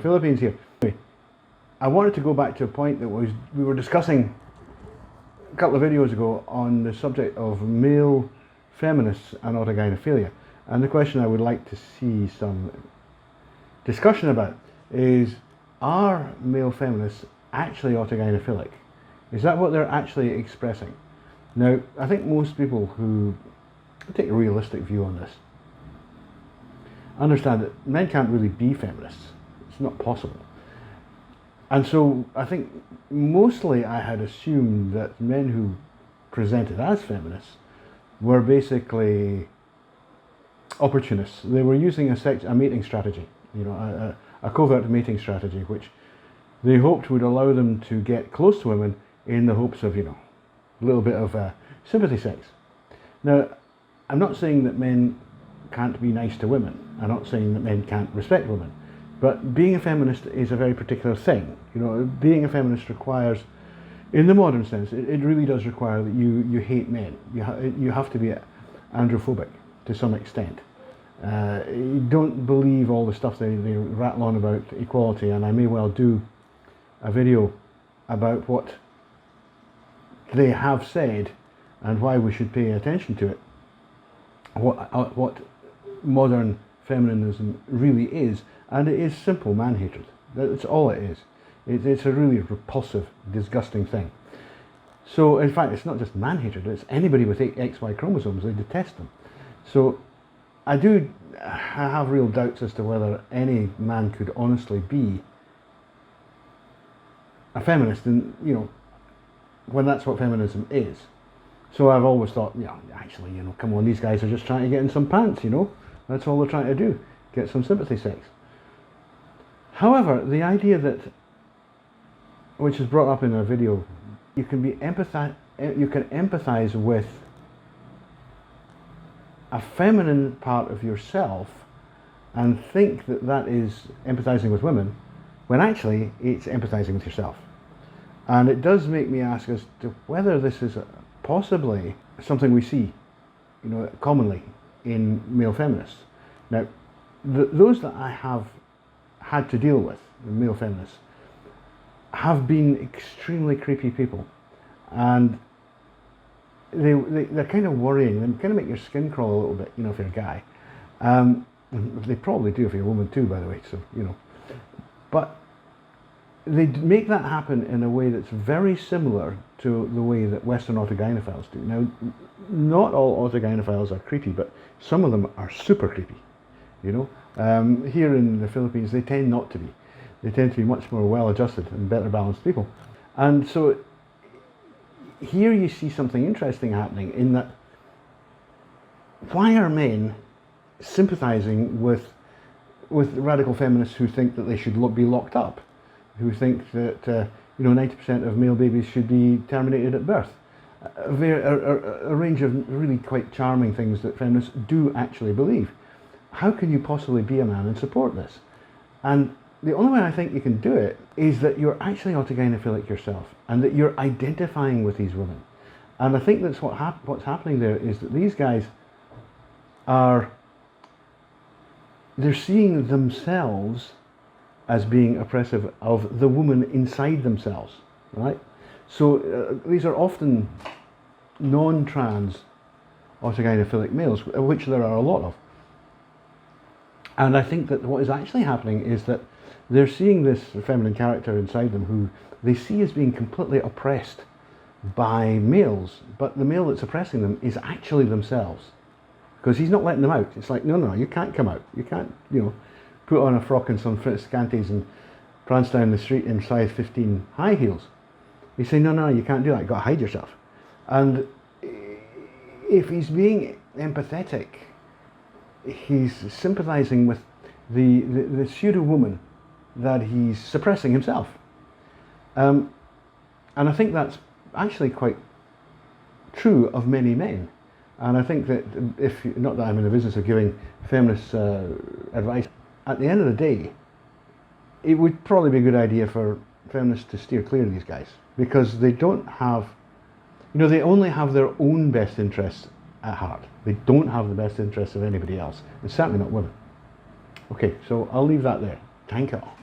Philippines here. Anyway, I wanted to go back to a point that we were discussing a couple of videos ago on the subject of male feminists and autogynephilia. And the question I would like to see some discussion about is, are male feminists actually autogynephilic? Is that what they're actually expressing? Now, I think most people who take a realistic view on this understand that men can't really be feminists. It's not possible. And so I think mostly I had assumed that men who presented as feminists were basically opportunists. They were using a mating strategy, you know, a covert mating strategy, which they hoped would allow them to get close to women in the hopes of, you know, a little bit of sympathy sex. Now, I'm not saying that men can't be nice to women. I'm not saying that men can't respect women. But being a feminist is a very particular thing. You know, being a feminist requires, in the modern sense, it really does require that you hate men. You have to be androphobic to some extent. You don't believe all the stuff they rattle on about equality, and I may well do a video about what they have said and why we should pay attention to it. What modern feminism really is, and it is simple man hatred. That's all it is. It's a really repulsive, disgusting thing. So in fact, it's not just man hatred, it's anybody with XY chromosomes. They detest them. So I have real doubts as to whether any man could honestly be a feminist, and you know, when that's what feminism is. So I've always thought, yeah, actually, you know, come on, these guys are just trying to get in some pants, you know. That's all they're trying to do, get some sympathy sex. However, the idea that, which is brought up in a video, you can empathize with a feminine part of yourself and think that that is empathizing with women, when actually it's empathizing with yourself. And it does make me ask as to whether this is possibly something we see, you know, commonly in male feminists. Now, those that I have had to deal with, the male feminists, have been extremely creepy people, and they're kind of worrying. They kind of make your skin crawl a little bit, you know, if you're a guy. They probably do if you're a woman too, by the way. So you know, but they make that happen in a way that's very similar to the way that Western autogynephiles do. Now, not all autogynephiles are creepy, but some of them are super creepy, you know. Here in the Philippines, they tend not to be. They tend to be much more well-adjusted and better balanced people. And so here you see something interesting happening in that, why are men sympathizing with radical feminists who think that they should be locked up? Who think that you know, 90% of male babies should be terminated at birth. A range of really quite charming things that feminists do actually believe. How can you possibly be a man and support this? And the only way I think you can do it is that you're actually autogynephilic yourself, and that you're identifying with these women. And I think that's what's happening there is that these guys they're seeing themselves as being oppressive of the woman inside themselves, right? So these are often non-trans autogynephilic males, which there are a lot of. And I think that what is actually happening is that they're seeing this feminine character inside them who they see as being completely oppressed by males, but the male that's oppressing them is actually themselves, because he's not letting them out. It's like, no, you can't come out. You can't, you know, put on a frock and some scanties and prance down the street in size 15 high heels. He's saying, no, you can't do that. You've got to hide yourself. And if he's being empathetic, he's sympathizing with the pseudo-woman that he's suppressing himself. And I think that's actually quite true of many men. And I think that not that I'm in the business of giving feminists advice, at the end of the day, it would probably be a good idea for feminists to steer clear of these guys, because they don't have, you know, they only have their own best interests at heart. They don't have the best interests of anybody else, and certainly not women. Okay, so I'll leave that there. Thank you all.